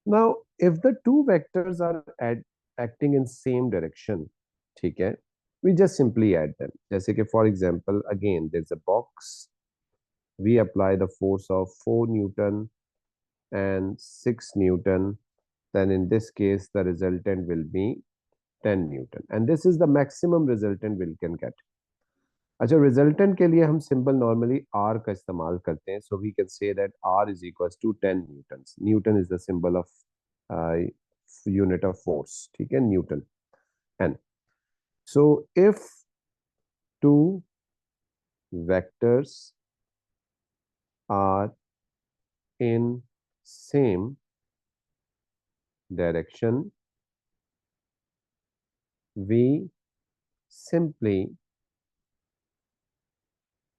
Now if the two vectors are acting in same direction, ठीक है, we just simply add them. जैसे कि for example again there's a box, we apply the force of 4 Newton and 6 Newton, then in this case the resultant will be 10 Newton and this is the maximum resultant we can get. अच्छा, resultant के लिए हम symbol normally are का इस्तेमाल करते हैं, so we can say that R is equal to 10 newton. Newton is the symbol of unit of force, ठीक है, newton. N, so if two vectors are in same direction, we simply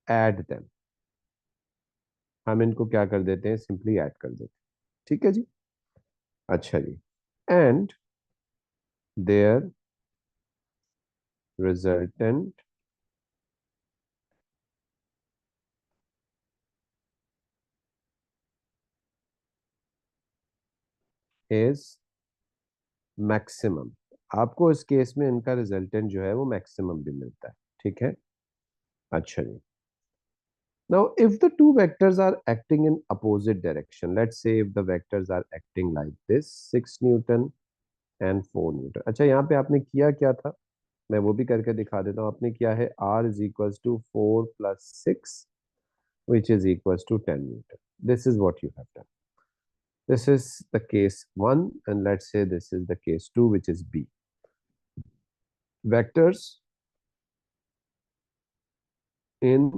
add them. हम इनको क्या कर देते हैं, simply add कर देते हैं. ठीक है जी. अच्छा जी. And their resultant is maximum. आपको इस केस में इनका रिजल्टेंट जो है वो मैक्सिमम भी मिलता है. ठीक है. अच्छा जी. Now if the two vectors are acting in opposite direction, let's say if the vectors are acting like this, 6 Newton and 4 Newton. अच्छा, यहाँ पे आपने किया क्या था, मैं वो भी करके दिखा देता हूँ. आपने किया है R is equals to 4 plus 6 which is equals to 10 Newton. This is what you have done. This is the case 1 and let's say this is the case 2 which is B. Vectors in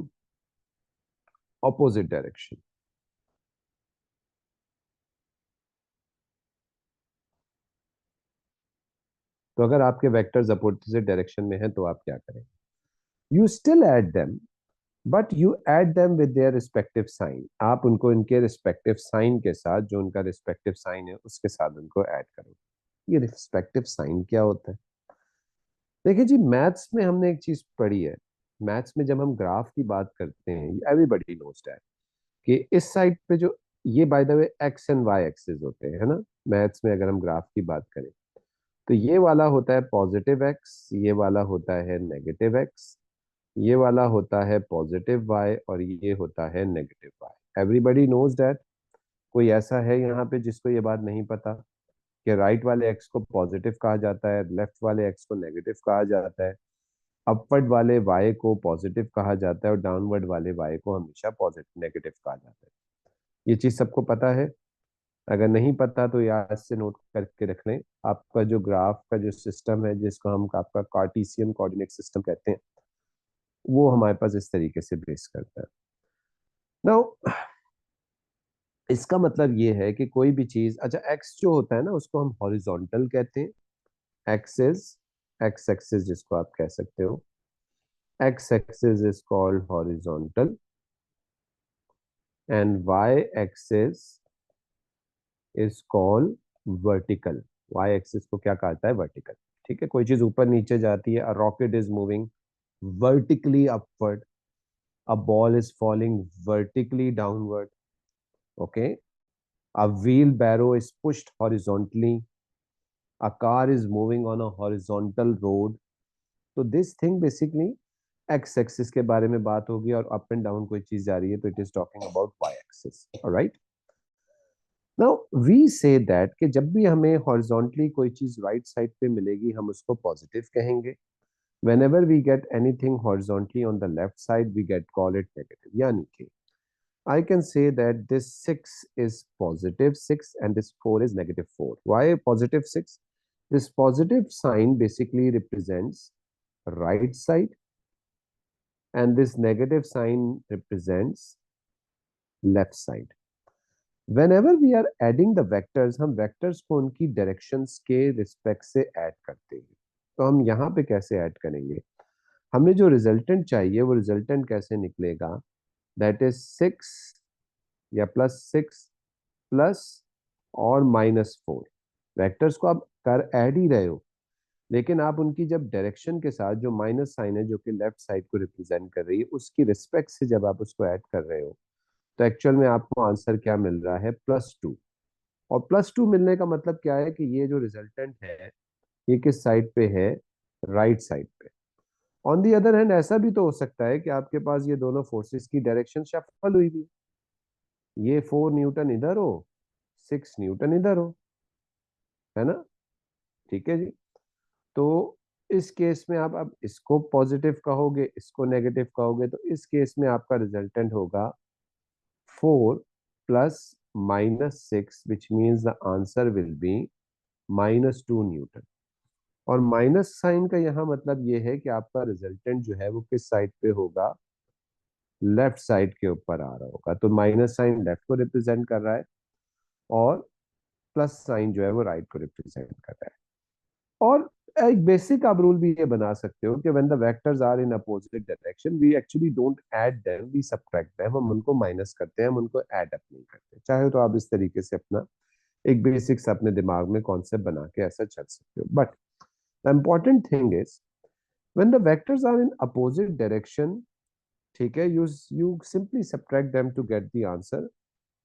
opposite direction. तो अगर आपके vectors opposite direction में हैं तो आप क्या करें, you still add them but you add them with their respective sign. आप उनको इनके रिस्पेक्टिव साइन के साथ, जो उनका रिस्पेक्टिव साइन है उसके साथ उनको ऐड करो. ये रिस्पेक्टिव साइन क्या होता है? देखिए जी, मैथ्स में हमने एक चीज पढ़ी है. मैथ्स में जब हम ग्राफ की बात करते हैं, एवरीबॉडी नोज दैट कि इस साइड पे जो, ये by the way X and Y axis होते हैं, है ना. मैथ्स में अगर हम ग्राफ की बात करें तो ये वाला होता है पॉजिटिव एक्स, ये वाला होता है नेगेटिव एक्स, ये वाला होता है पॉजिटिव वाई और ये होता है negative Y. Everybody knows that. कोई ऐसा है यहाँ पे जिसको ये बात नहीं पता कि राइट वाले एक्स को पॉजिटिव कहा जाता है, लेफ्ट वाले एक्स को नेगेटिव कहा जाता है, अपवर्ड वाले वाई को पॉजिटिव कहा जाता है और डाउनवर्ड वाले वाई को हमेशा पॉजिटिव नेगेटिव कहा जाता है. ये चीज सबको पता है? अगर नहीं पता तो याद से नोट करके रख लें. आपका जो ग्राफ का जो सिस्टम है, जिसको हम आपका कार्टेशियन कोऑर्डिनेट सिस्टम कहते हैं, वो हमारे पास इस तरीके से बेस करता है. नाउ इसका मतलब ये है कि कोई भी चीज, अच्छा एक्स जो होता है ना उसको हम हॉरिजॉन्टल कहते हैं. एक्सिस, एक्स एक्सिस जिसको आप कह सकते हो, X axis is called horizontal and Y axis is called vertical. Y axis को क्या कहता है, वर्टिकल. ठीक है. कोई चीज ऊपर नीचे जाती है, a rocket is moving vertically upward, a ball is falling vertically downward. Okay. A wheelbarrow is pushed horizontally, a car is moving on a horizontal road. तो this thing basically X axis के बारे में बात होगी, और up and down कोई चीज जा रही है तो it is talking about Y axis. Alright. Now we say that कि जब भी हमें हॉरिजॉन्टली कोई चीज राइट साइड पे मिलेगी हम उसको पॉजिटिव कहेंगे. whenever we get anything horizontally on the left side we get call it negative. यानी कि I can say that this 6 is positive 6 and this 4 is negative 4. Why positive 6? This positive sign basically represents right side and this negative sign represents left side. Whenever we are adding the vectors, हम vectors को उनकी directions के respect से add करते हैं. तो हम यहाँ पे कैसे add करेंगे? हमें जो resultant चाहिए वो resultant कैसे निकलेगा? That is 6 या +6 प्लस और -4. वेक्टर्स को आप कर ऐड ही रहे हो, लेकिन आप उनकी जब डायरेक्शन के साथ जो माइनस साइन है जो कि लेफ्ट साइड को रिप्रेजेंट कर रही है उसकी रिस्पेक्ट से जब आप उसको ऐड कर रहे हो तो एक्चुअल में आपको आंसर क्या मिल रहा है, +2. और +2 मिलने का मतलब क्या है कि ये जो रिजल्टेंट है ये किस साइड पे है, राइट साइड पे। ऑन दी अदर हैंड ऐसा भी तो हो सकता है कि आपके पास ये दोनों फोर्सेस की डायरेक्शन शफल हुई थी, ये 4 न्यूटन इधर हो, 6 न्यूटन इधर हो, है ना। ठीक है जी। तो इस केस में आप अब इसको पॉजिटिव कहोगे, इसको नेगेटिव कहोगे, तो इस केस में आपका रिजल्टेंट होगा 4 + -6, which means the answer will be -2 Newton. और माइनस साइन का यहाँ मतलब ये है कि आपका रिजल्टेंट जो है वो किस साइड पे होगा, लेफ्ट साइड के ऊपर आ रहा होगा। तो माइनस साइन लेफ्ट को रिप्रेजेंट कर रहा है और प्लस साइन जो है वो राइट को रिप्रेजेंट कर रहा है। और एक बेसिक आप रूल भी ये बना सकते हो कि when the vectors are in opposite direction we actually don't add them, we subtract them. हम उनको माइनस करते हैं, हम उनको ऐड अप नहीं करते। चाहे तो आप इस तरीके से अपना एक बेसिक्स अपने दिमाग में कॉन्सेप्ट बना के ऐसा चल सकते हो। But the important thing is when the vectors are in opposite direction, ठीक है, you simply subtract them to get the answer,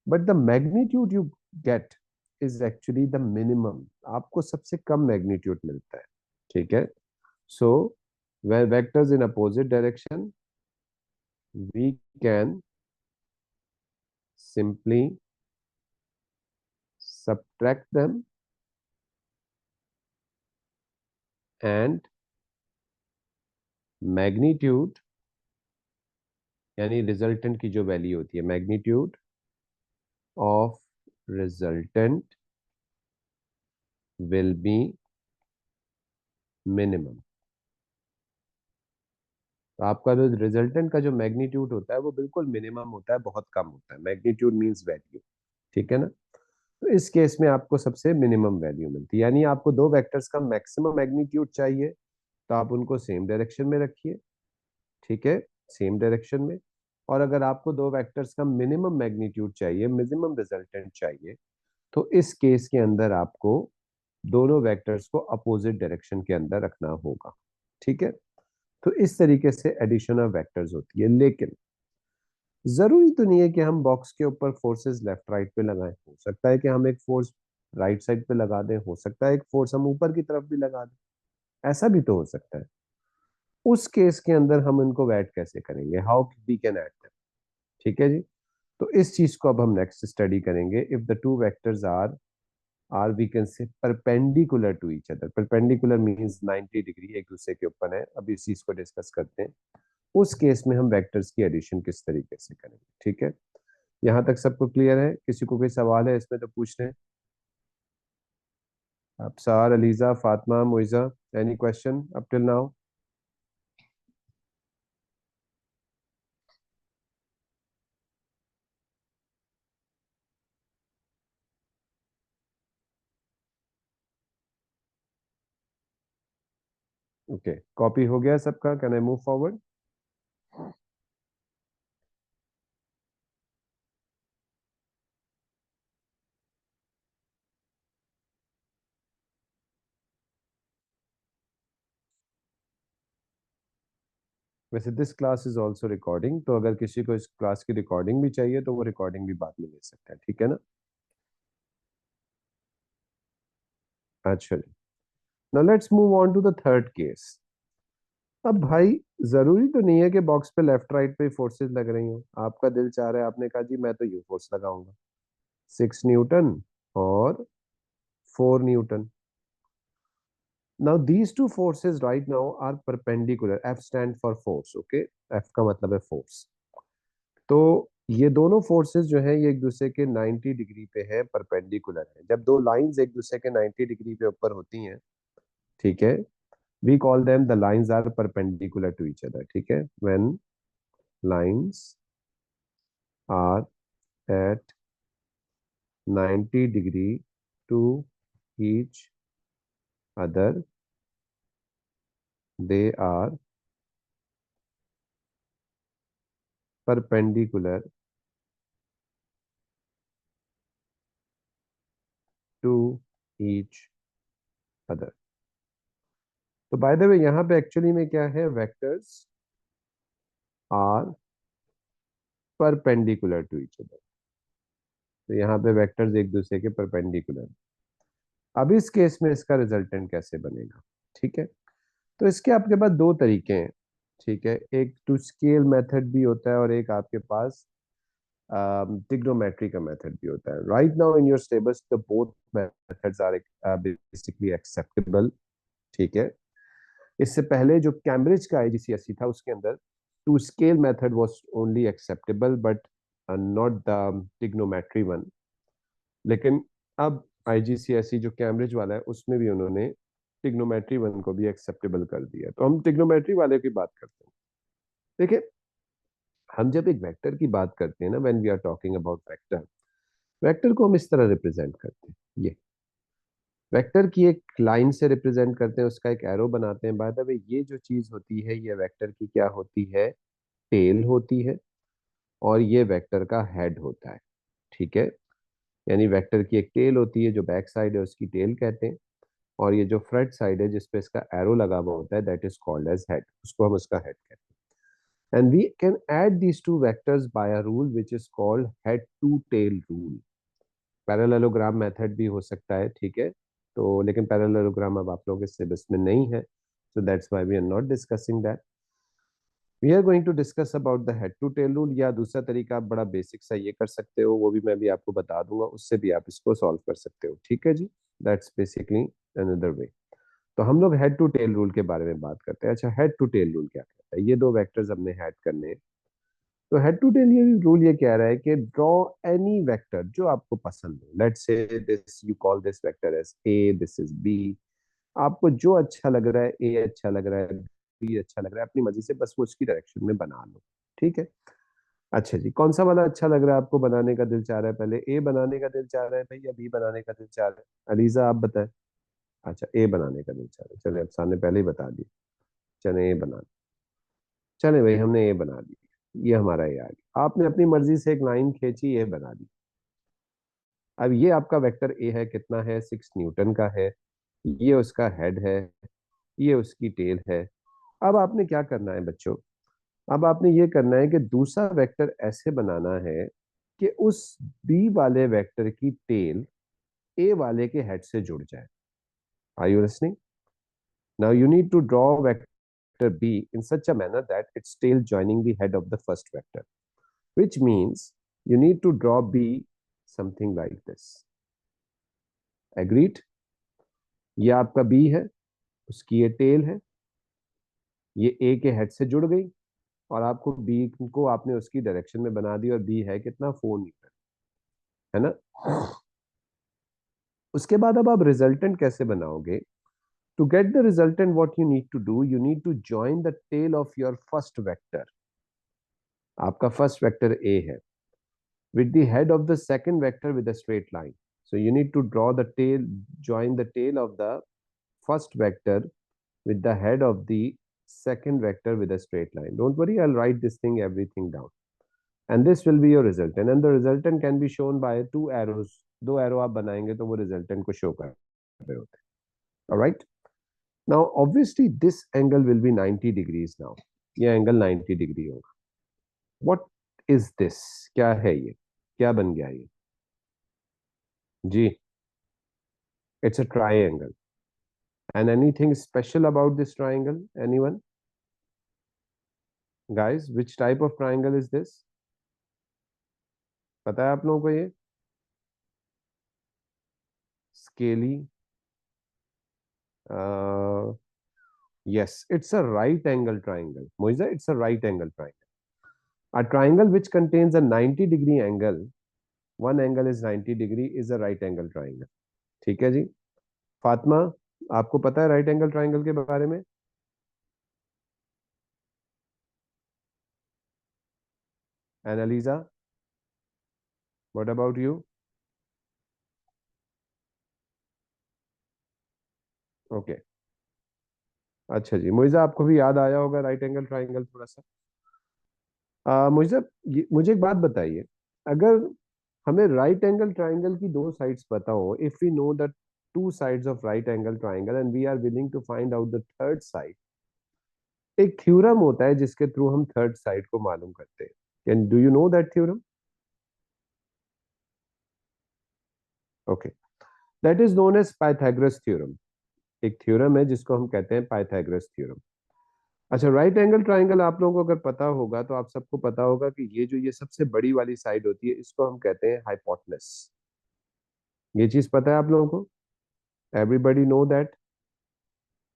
but the magnitude you get is actually the minimum. आपको सबसे कम मैग्नीट्यूड मिलता है। ठीक है। So when vectors in opposite direction, we can simply subtract them and magnitude, यानी resultant की जो वैल्यू होती है, magnitude of resultant will be minimum. तो आपका जो रिजल्टेंट का जो मैग्नीट्यूड होता है वो बिल्कुल मिनिमम होता है, बहुत कम होता है। Magnitude means value. ठीक है ना। तो इस केस में आपको सबसे मिनिमम वैल्यू मिलती है, यानी आपको दो वेक्टर्स का मैक्सिमम मैग्नीट्यूड चाहिए तो आप उनको सेम डायरेक्शन में रखिए। ठीक है, सेम डायरेक्शन में। और अगर आपको दो वेक्टर्स का मिनिमम मैग्नीट्यूड चाहिए, मिनिमम रिजल्टेंट चाहिए, तो इस केस के अंदर आपको दोनों वेक्टर्स को अपोजिट डायरेक्शन के अंदर रखना होगा। ठीक है। तो इस तरीके से एडिशन ऑफ वेक्टर्स होती है। लेकिन जरूरी तो नहीं है कि हम बॉक्स के ऊपर फोर्सेस लेफ्ट राइट पे लगाएं। हो सकता है कि हम एक फोर्स राइट साइड पे लगा दें, हो सकता है एक फोर्स हम ऊपर की तरफ भी लगा दें, ऐसा भी तो हो सकता है। उस केस के अंदर हम इनको ऐड कैसे करेंगे, how we can add them. ठीक है जी। तो इस चीज को अब हम नेक्स्ट स्टडी करेंगे। If the two vectors are we can say perpendicular to each other, perpendicular means 90 degree एक दूसरे के ऊपर है, अभी इस चीज को डिस्कस करते हैं। उस केस में हम वेक्टर्स की एडिशन किस तरीके से करेंगे। ठीक है। यहाँ तक सबको क्लियर है? किसी को कोई सवाल है इसमें तो पूछ लें। Absar, Aliza, Fatima, Moiza, any question up till now? Okay, copy हो गया सबका? Can I move forward? वैसे this class is also recording, तो अगर किसी को इस क्लास की रिकॉर्डिंग भी चाहिए तो वो रिकॉर्डिंग भी बाद में ले सकते हैं। ठीक है ना। अच्छा जी। Now let's move on to the third case. अब भाई जरूरी तो नहीं है कि बॉक्स पे लेफ्ट राइट पे फोर्सेस लग रही हो। आपका दिल चाह रहा है, आपने कहा जी मैं तो यू फोर्स लगाऊंगा, 6 न्यूटन और 4 newton. Now these two forces right now are perpendicular. F stand for force. Okay, F का मतलब है फोर्स। तो ये दोनों फोर्सेस जो है ये एक दूसरे के 90 डिग्री पे है, परपेंडिकुलर है। जब दो लाइंस एक दूसरे के 90 डिग्री पे ऊपर होती हैं, ठीक है, we call them the lines are perpendicular to each other. ठीक है, when lines are at 90 degree to each other, they are perpendicular to each other। तो बाय द वे यहाँ पे एक्चुअली में क्या है, vectors are perpendicular to each other. तो यहाँ पे वेक्टर्स एक दूसरे के परपेंडिकुलर। अब इस केस में इसका रिजल्टेंट कैसे बनेगा? ठीक है, तो इसके आपके पास दो तरीके हैं। ठीक है, एक टू स्केल मेथड भी होता है और एक आपके पास ट्रिग्नोमेट्री का मेथड भी होता है। Right now in your syllabus the both methods are basically acceptable. ठीक है, इससे पहले जो कैम्ब्रिज का आईजीसीएसई था उसके अंदर to scale method was only acceptable but not the trigonometry one. लेकिन अब आईजीसीएसई जो कैम्ब्रिज वाला है उसमें भी उन्होंने ट्रिग्नोमेट्री वन को भी एक्सेप्टेबल कर दिया। तो हम ट्रिग्नोमेट्री वाले की बात करते हैं। देखिए, हम जब एक वेक्टर की बात करते हैं ना, when we are talking about vector, vector को हम इस तरह रिप्रेजेंट करते हैं। ये वेक्टर की एक लाइन से रिप्रेजेंट करते हैं, उसका एक एरो बनाते हैं। बाय द वे, ये जो चीज होती है ये वेक्टर की क्या होती है? टेल होती है। और ये वेक्टर का हेड होता है। ठीक है, यानी वेक्टर की एक टेल होती है, जो बैक साइड है उसकी टेल कहते हैं। और ये जो फ्रंट साइड है जिसपे इसका एरो लगा हुआ होता है, that is called as head, उसको हम उसका हेड कहते हैं। And we can add these two vectors by a rule which is called head to tail rule. Parallelogram method भी हो सकता है। ठीक है, तो लेकिन पैरेललोग्राम अब आप लोगों के सिलेबस में नहीं है, so that's why we are not discussing that. We are going to discuss about the head to tail rule, या दूसरा तरीका आप बड़ा बेसिक सा ये कर सकते हो, वो भी मैं भी आपको बता दूंगा, उससे भी आप इसको सॉल्व कर सकते हो। ठीक है जी, दैट्स बेसिकली अनदर वे। तो हम लोग हेड टू टेल रूल के बारे में बात करते हैं। अच्छा, हेड टू टेल रूल क्या कहता है? ये दो वेक्टर्स हमने हेड करने हैं। तो हेड टू टेल ये रूल ये कह रहा है कि ड्रॉ एनी वेक्टर जो आपको पसंद हो। Let's say this, you call this vector as A, this is B. आपको जो अच्छा लग रहा है, ए अच्छा लग रहा है, बी अच्छा लग रहा है, अपनी मर्जी से बस वो उसकी डायरेक्शन में बना लो। ठीक है, अच्छा जी, कौन सा वाला अच्छा लग रहा है आपको? बनाने का दिल चाह रहा है, पहले ए बनाने का दिल चाह रहा है भाई या बी बनाने का दिल चाह रहा है? अलीजा आप बताएं। अच्छा, ए बनाने का दिल चाह रहा है, चले अब सामने पहले ही बता दिया। चले ए बना, चले भाई हमने ए बना दी। ये हमारा ए आ गया। आपने अपनी मर्जी से एक लाइन खींची, ए बना दी। अब ये आपका वेक्टर ए है, कितना है? 6 न्यूटन का है। ये उसका हेड है, ये उसकी टेल है। अब आपने क्या करना है बच्चों? अब आपने ये करना है कि दूसरा वेक्टर ऐसे बनाना है कि उस बी वाले वेक्टर की टेल ए वाले के हेड से जुड़ जाए। Are you listening? Now you need to draw vector B in such a manner that its tail joining the head of the first vector, which means you need to draw b something like this. Agreed? ये आपका B है, उसकी ये tell है, ये ए के head से जुड़ गई, और आपको बी को आपने उसकी डायरेक्शन में बना दी, और बी है कितना? 4 न्यूटन, है ना? उसके बाद अब आप रिजल्टेंट कैसे बनाओगे? To get the resultant what you need to do, you need to join the tail of your first vector. आपका फर्स्ट वेक्टर ए है, with the head of the second vector with a straight line. So you need to draw the tail, join the tail of the first vector with the head of the second vector with a straight line. Don't worry, I'll write this thing, everything down. And this will be your resultant. And the resultant can be shown by 2 arrows. दो arrow आप बनाएंगे तो वो resultant को show कर रहे होते हैं। Alright, now obviously this angle will be 90 degrees. Now ये एंगल 90 डिग्री होगा। What is this? क्या है ये? क्या बन गया ये जी? It's a triangle. And anything special about this triangle? Anyone? Guys, which type of triangle is this? पता है आप लोगों को ये? Scaly. Yes, it's a right angle triangle. Moiza, it's a right angle triangle. A triangle which contains a 90-degree angle, one angle is 90 degree, is a right angle triangle. ठीक है जी? फातिमा, आपको पता है राइट एंगल ट्राइंगल के बारे में? एनालिजा, what about you? Okay, अच्छा जी, मोइजा आपको भी याद आया होगा राइट एंगल ट्राइंगल थोड़ा सा। मुझे मुझे एक बात बताइए, अगर हमें राइट एंगल ट्राइंगल की दो साइड्स पता हो, if we know that two sides of right angle triangle and we are willing to find out the third side, एक थ्योरम होता है जिसके थ्रू हम थर्ड साइड को मालूम करते हैं। Can do you know that theorem? Okay, that is known as Pythagoras theorem. एक थ्योरम है जिसको हम कहते हैं पाइथागोरस थ्योरम। अच्छा, राइट एंगल ट्राइंगल आप लोगों को अगर पता होगा तो आप सबको पता होगा कि ये जो ये सबसे बड़ी वाली साइड होती है इसको हम कहते हैं हाइपोटेनस। ये चीज पता है आप लोगों को? Everybody know that?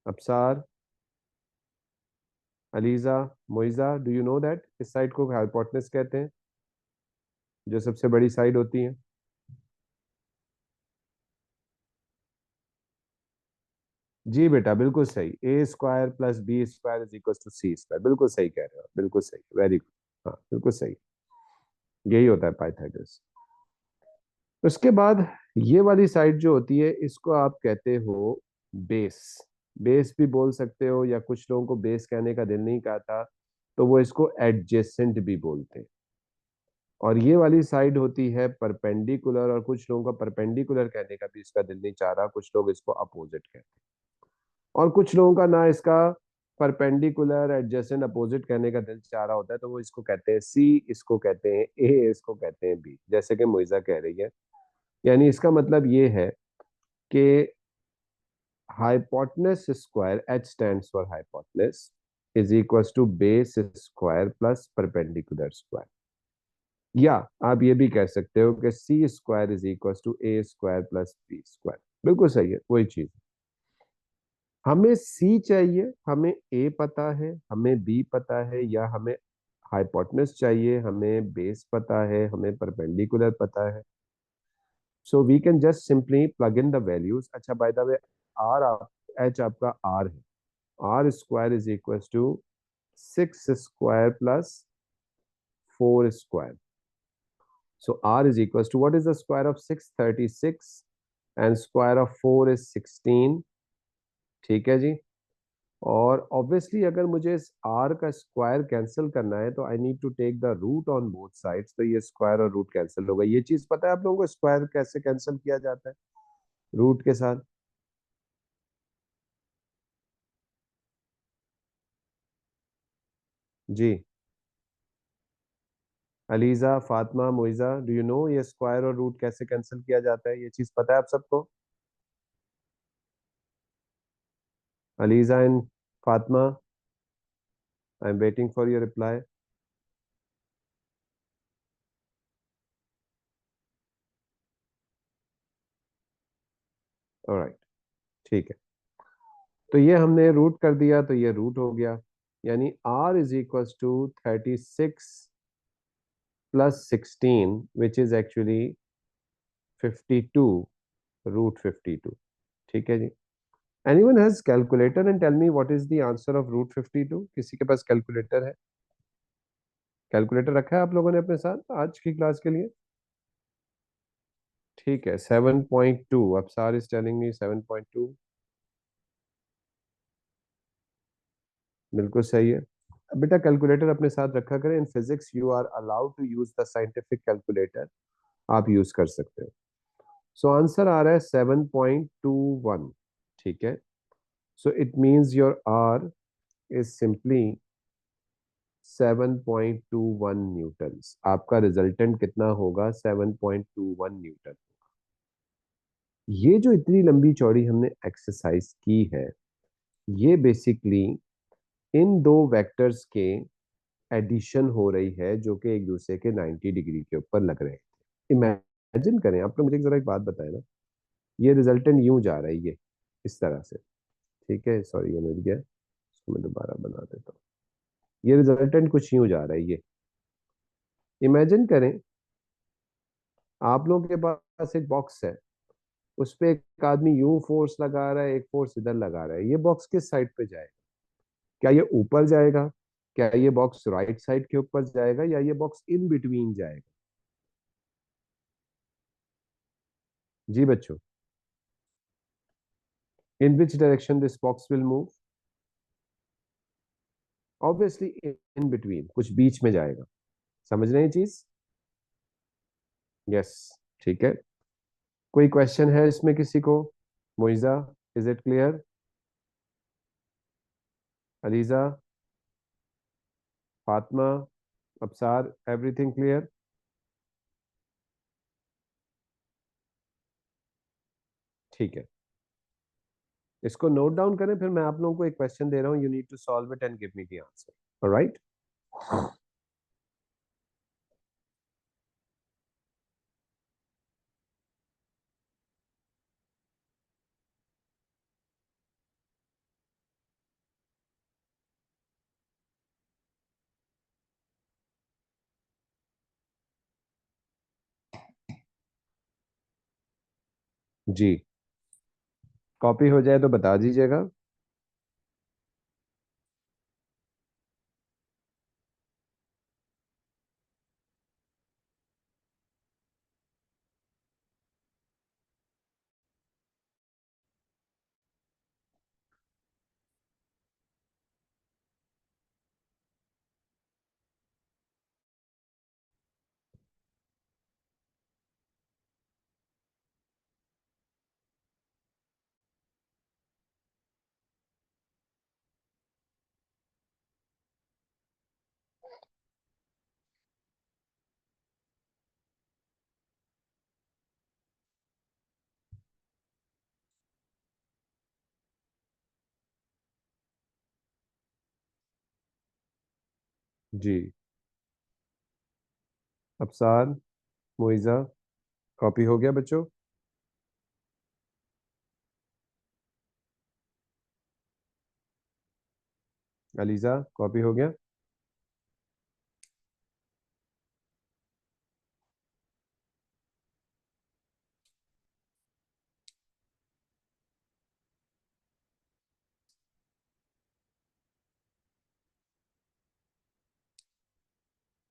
Absar, Aliza, Moiza, do you know that इस साइड को हाइपोटेनस कहते हैं, जो सबसे बड़ी साइड होती है? जी बेटा, बिल्कुल सही। A square plus B square is equal to C square, बिल्कुल सही कह रहे हो, बिल्कुल सही, वेरी गुड। हाँ, बिल्कुल सही, यही होता है पाइथागोरस। उसके बाद ये वाली साइड जो होती है इसको आप कहते हो बेस। बेस भी बोल सकते हो, या कुछ लोगों को बेस कहने का दिल नहीं कहता तो वो इसको एडजेसेंट भी बोलते हैं। और ये वाली साइड होती है परपेंडिकुलर, और कुछ लोगों का परपेंडिकुलर कहने का भी इसका दिल नहीं चाह रहा, कुछ लोग इसको अपोजिट कहते हैं। और कुछ लोगों का ना इसका परपेंडिकुलर एडजेसेंट अपोजिट कहने का दिल चाह रहा होता है, तो वो इसको कहते हैं सी, इसको कहते हैं ए, इसको कहते हैं बी, जैसे कि मोइजा कह रही है। यानी इसका मतलब ये है कि hypotenuse square, h stands for hypotenuse, is equals to base square plus perpendicular square। या आप ये भी कह सकते हो कि C square is equal to A square plus B square. बिल्कुल सही है, वही चीज। हमें सी चाहिए, हमें ए पता है, हमें बी पता है, या हमें हाइपोटेनस चाहिए, हमें बेस पता है, हमें परपेंडिकुलर पता है। So we can just simply plug in the values. अच्छा, बाय द वे, आर आप एच आपका आर है। R square is equal to 6 square plus 4 square. So r is equals to what is the square of 6? 36, and square of 4 is 16। ठीक है जी। और obviously अगर मुझे इस r का स्क्वायर कैंसिल करना है तो I need to take the root on both sides, तो ये स्क्वायर और रूट कैंसिल होगा। ये चीज पता है आप लोगों को स्क्वायर कैसे कैंसिल किया जाता है रूट के साथ? जी, Aliza, Fatima, Moiza, do you know ये स्क्वायर और रूट कैसे कैंसिल किया जाता है? ये चीज पता है आप सबको? Aliza and Fatima, I am waiting for your reply. Alright, ठीक है। तो ये हमने रूट कर दिया, तो ये रूट हो गया। यानी r is equal to 36 plus 16, which is actually 52 root 52। ठीक है जी। Anyone has calculator and tell me what is the answer of root 52? किसी के पास कैलकुलेटर है? कैलकुलेटर रखा है आप लोगों ने अपने साथ आज की क्लास के लिए? ठीक है, 7.2। अब सार इज टेलिंग मी 7.2। बिल्कुल सही है। बेटा, कैलकुलेटर अपने साथ रखा करें। In physics you are allowed to use the scientific calculator, आप यूज कर सकते हो। सो आंसर आ रहा है 7.21। ठीक है। So it means your R is simply 7.21 newton. आपका रिजल्टेंट कितना होगा? 7.21 न्यूटन। ये जो इतनी लंबी चौड़ी हमने एक्सरसाइज की है, ये बेसिकली इन दो वेक्टर्स के एडिशन हो रही है, जो कि एक दूसरे के 90 डिग्री के ऊपर लग रहे हैं। इमेजिन करें, आप लोग मुझे जरा एक बात बताएं ना, ये रिजल्टेंट यूं जा रहा है, ये इस तरह से। ठीक है, सॉरी ये मिल गया, इसको मैं दोबारा बना देता हूँ। ये रिजल्टेंट कुछ यूं जा रहा है, ये इमेजिन करें आप लोगों के पास एक बॉक्स है, उस पे एक आदमी यूं फोर्स लगा रहा है, एक फोर्स इधर लगा रहा है। ये बॉक्स किस साइड पे जाएगा? क्या ये ऊपर जाएगा? क्या ये बॉक्स राइट साइड के ऊपर जाएगा, या ये बॉक्स इन बिटवीन जाएगा? जी बच्चों, in which direction this box will move? Obviously in between, कुछ बीच में जाएगा। समझ रहे हैं चीज? यस, ठीक है। कोई क्वेश्चन है इसमें किसी को? Moiza, is it clear? Aliza, Fatima, Absar, everything clear? ठीक है, इसको नोट डाउन करें, फिर मैं आप लोगों को एक क्वेश्चन दे रहा हूं, you need to solve it and give me the answer, alright? जी, कॉपी हो जाए तो बता दीजिएगा। जी, अफसान, मोइजा, कॉपी हो गया बच्चों? अलीजा, कॉपी हो गया?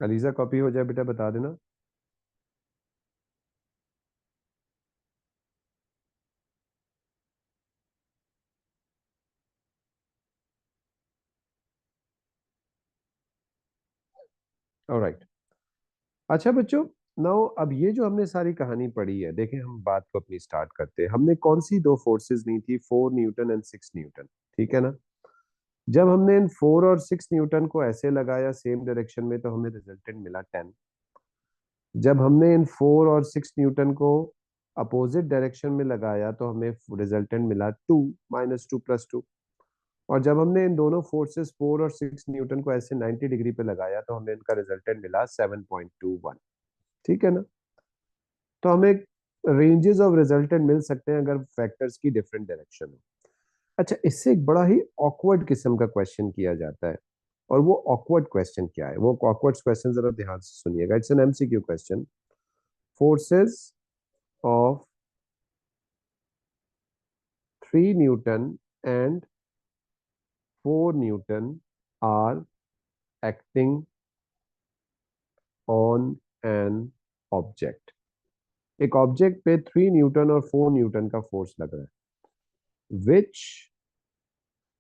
अलीजा, कॉपी हो जाए बेटा बता देना। ऑलराइट, अच्छा बच्चों, नाउ अब ये जो हमने सारी कहानी पढ़ी है, देखें हम बात को अपनी स्टार्ट करते हैं। हमने कौन सी दो फोर्सेस ली थी, 4 न्यूटन एंड 6 न्यूटन, ठीक है ना? जब हमने इन 4 और 6 न्यूटन को ऐसे लगाया सेम डायरेक्शन में, तो हमें रिजल्टेंट मिला 10। जब हमने इन 4 और 6 न्यूटन को अपोजिट डायरेक्शन में लगाया, तो हमें रिजल्टेंट मिला 2, -2 + 2। और जब हमने इन दोनों फोर्सेस 4 और 6 न्यूटन को ऐसे 90 डिग्री पे लगाया, तो हमें इनका रिजल्टेंट मिला 7.21। ठीक है ना? तो हमें रेंजेस ऑफ रिजल्टेंट मिल सकते हैं अगर फैक्टर्स की डिफरेंट डायरेक्शन हो। अच्छा, इससे एक बड़ा ही ऑकवर्ड किस्म का क्वेश्चन किया जाता है। और वो ऑकवर्ड क्वेश्चन क्या है? वो ऑकवर्ड क्वेश्चन जरा ध्यान से सुनिएगा। It's an MCQ question. Forces of 3 newton and 4 newton are acting on an object. एक ऑब्जेक्ट पे 3 न्यूटन और 4 न्यूटन का फोर्स लग रहा है, which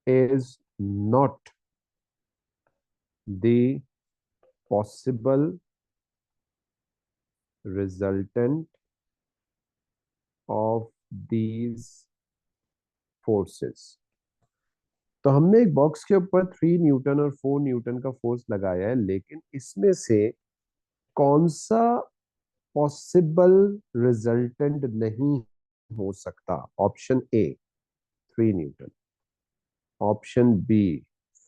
is not the possible resultant of these forces. तो हमने एक बॉक्स के ऊपर 3 न्यूटन और 4 न्यूटन का फोर्स लगाया है, लेकिन इसमें से कौन सा पॉसिबल रिजल्टेंट नहीं हो सकता? Option A 3 newton, option B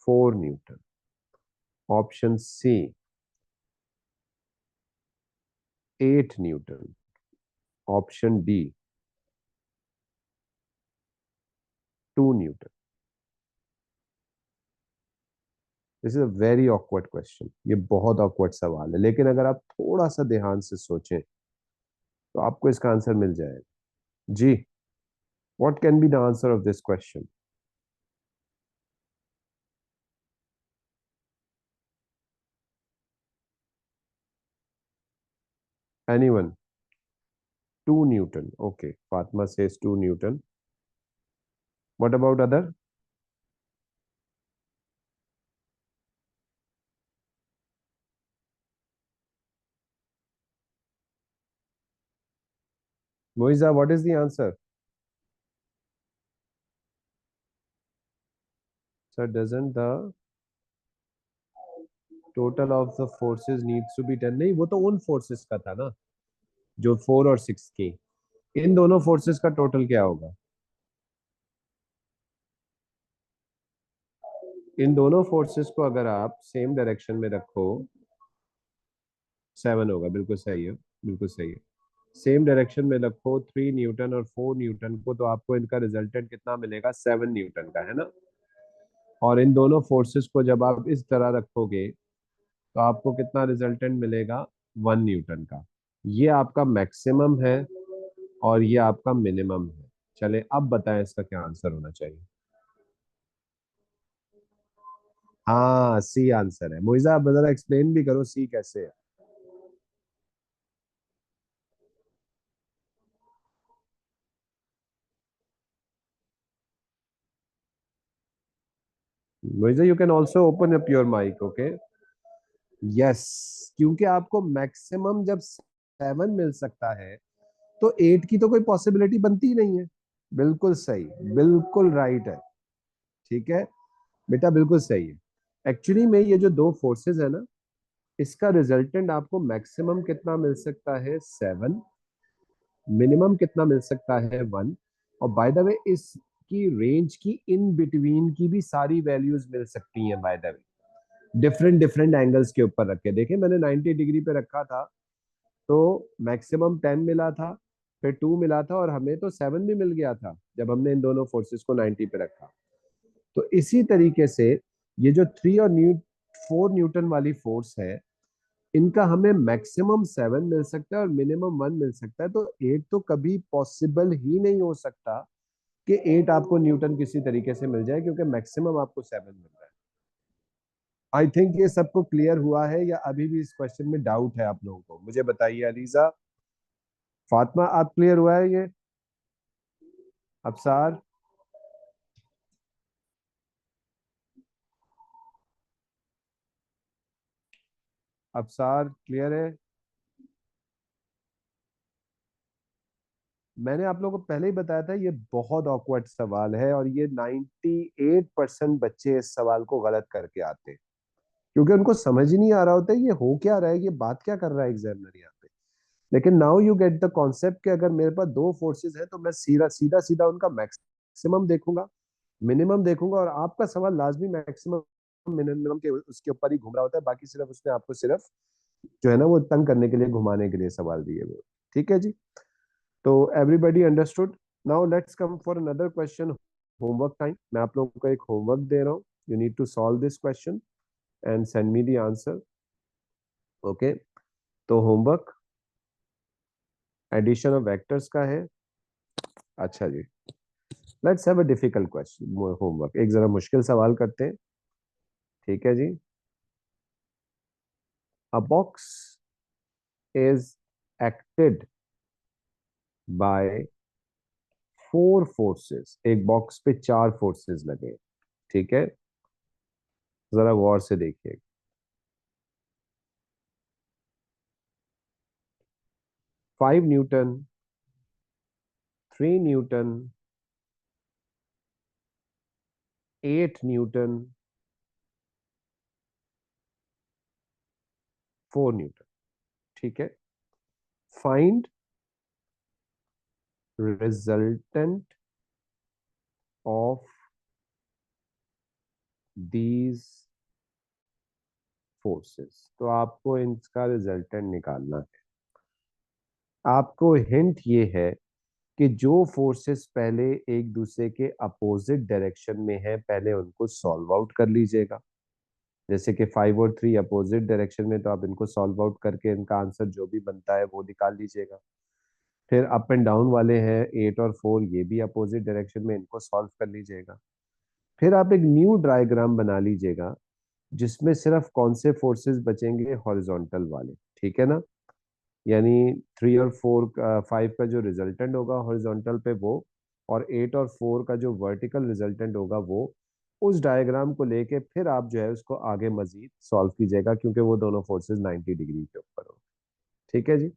4 newton, option C 8 newton, option D 2 newton. This is a very awkward question. ये बहुत ऑकवर्ड सवाल है, लेकिन अगर आप थोड़ा सा ध्यान से सोचें तो आपको इसका आंसर मिल जाएगा। जी, what can be the answer of this question? Anyone? 2 newton, okay, Fatima says 2 newton. What about other? Moiza, what is the answer? Sir, doesn't the total of the forces needs to be 10? नहीं, वो तो उन forces का था ना जो 4 और 6 की। इन दोनों फोर्सेस का टोटल क्या होगा? इन दोनों फोर्सेस को अगर आप सेम डायरेक्शन में रखो, 7 होगा, बिल्कुल सही है, बिल्कुल सही है। सेम डायरेक्शन में रखो 3 न्यूटन और 4 न्यूटन को, तो आपको इनका रिजल्टेंट कितना मिलेगा? 7 न्यूटन का, है ना? और इन दोनों फोर्सेस को जब आप इस तरह रखोगे तो आपको कितना रिजल्टेंट मिलेगा? 1 न्यूटन का। ये आपका मैक्सिमम है और ये आपका मिनिमम है। चले अब बताएं इसका क्या आंसर होना चाहिए। हाँ, सी आंसर है। मोइजा, आप जरा एक्सप्लेन भी करो सी कैसे है। Moiza, you can also open up your mic, okay? Yes, क्योंकि आपको मैक्सिमम जब 7 मिल सकता है तो 8 की तो कोई पॉसिबिलिटी बनती ही नहीं है। बिल्कुल सही, बिल्कुल राइट है। ठीक है बेटा, बिल्कुल सही है। एक्चुअली में ये जो दो फोर्सेस है ना, इसका रिजल्टेंट आपको मैक्सिमम कितना मिल सकता है? 7। मिनिमम कितना मिल सकता है? 1। और बाय द वे इसकी रेंज की इन बिटवीन की भी सारी वैल्यूज मिल सकती हैं bye the way, different different angles के ऊपर रख के। देखिए मैंने 90 डिग्री पे रखा था तो मैक्सिमम 10 मिला था, फिर 2 मिला था, और हमें तो 7 भी मिल गया था जब हमने इन दोनों फोर्सेस को 90 पे रखा। तो इसी तरीके से ये जो 4 न्यूटन वाली फोर्स है, इनका हमें मैक्सिमम 7 मिल सकता है और मिनिमम 1 मिल सकता है। तो 8 तो कभी पॉसिबल ही नहीं हो सकता कि 8 आपको न्यूटन किसी तरीके से मिल जाए, क्योंकि मैक्सिमम आपको 7 मिल रहा है। आई थिंक ये सबको क्लियर हुआ है, या अभी भी इस क्वेश्चन में डाउट है आप लोगों को? मुझे बताइए। अलीजा, फातिमा, आप क्लियर हुआ है ये? अफसार, अफसार क्लियर है? मैंने आप लोगों को पहले ही बताया था ये बहुत ऑकवर्ड सवाल है, और ये 98% बच्चे इस सवाल को गलत करके आते हैं, क्योंकि उनको समझ ही नहीं आ रहा होता है ये हो क्या रहा है, ये बात क्या कर रहा है एग्जामिनर यहाँ पे। लेकिन now you get the concept कि अगर मेरे पास दो फोर्सेस है तो मैं सीधा सीधा सीधा उनका मैक्सिमम देखूंगा, मिनिमम देखूंगा, और आपका सवाल लाजमी मैक्सिमम मिनिमम के उसके ऊपर ही घूम रहा होता है। बाकी सिर्फ उसने आपको सिर्फ जो है ना वो तंग करने के लिए, घुमाने के लिए सवाल दिए हुए। ठीक है जी? तो everybody understood? Now let's come for another question. Homework time. मैं आप लोगों को एक होमवर्क दे रहा हूँ। You need to solve this question and send me the answer. Okay? तो होमवर्क एडिशन ऑफ वेक्टर्स का है। अच्छा जी, let's have a difficult question homework. एक जरा मुश्किल सवाल करते हैं। ठीक है जी? A box is acted by 4 forces. एक बॉक्स पे 4 फोर्सेस लगे। ठीक है? जरा गौर से देखिए। 5 न्यूटन, 3 न्यूटन, 8 न्यूटन, 4 न्यूटन। ठीक है? Find resultant of these forces. तो आपको इनका रिजल्टेंट निकालना है। आपको हिंट ये है कि जो फोर्सेस पहले एक दूसरे के अपोजिट डायरेक्शन में है, पहले उनको सॉल्व आउट कर लीजिएगा। जैसे कि 5 और 3 अपोजिट डायरेक्शन में, तो आप इनको सॉल्व आउट करके इनका आंसर जो भी बनता है वो निकाल लीजिएगा। फिर अप एंड डाउन वाले हैं 8 और 4, ये भी अपोजिट डायरेक्शन में, इनको सॉल्व कर लीजिएगा। फिर आप एक न्यू डायग्राम बना लीजिएगा जिसमें सिर्फ कौन से फोर्सेस बचेंगे? हॉरिजॉन्टल वाले। ठीक है ना? यानी 3 और 4 5 का जो रिजल्टेंट होगा हॉरिजॉन्टल पे वो, और 8 और 4 का जो वर्टिकल रिजल्टेंट होगा वो। उस डायग्राम को लेके फिर आप जो है उसको आगे मजीद सॉल्व कीजिएगा, क्योंकि वो दोनों फोर्सेस 90 डिग्री के ऊपर हो। ठीक है जी?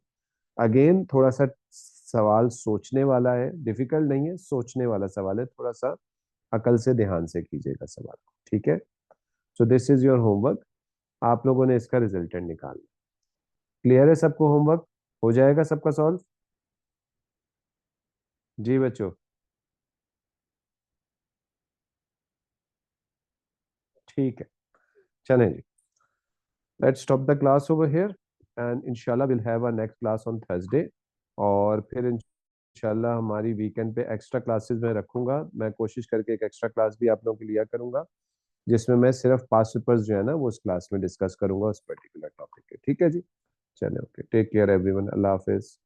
अगेन थोड़ा सा सवाल सोचने वाला है, डिफिकल्ट नहीं है, सोचने वाला सवाल है। थोड़ा सा अकल से ध्यान से कीजिएगा सवाल को। ठीक है? So this is your homework. आप लोगों ने इसका रिजल्टेंट निकालना। क्लियर है सबको? होमवर्क हो जाएगा सबका सॉल्व? जी बच्चों, ठीक है, चलें जी। Let's stop the class over here and इंशाल्लाह will have a next class on Thursday. और फिर इंशाल्लाह हमारी वीकेंड पे एक्स्ट्रा क्लासेस मैं रखूंगा। मैं कोशिश करके एक एक्स्ट्रा क्लास भी आप लोगों के लिया करूंगा, जिसमें मैं सिर्फ पास्ट पेपर्स जो है ना वो उस क्लास में डिस्कस करूंगा उस पर्टिकुलर टॉपिक के। ठीक है जी, चले, ओके, टेक केयर एवरीवन, अल्लाह हाफिज।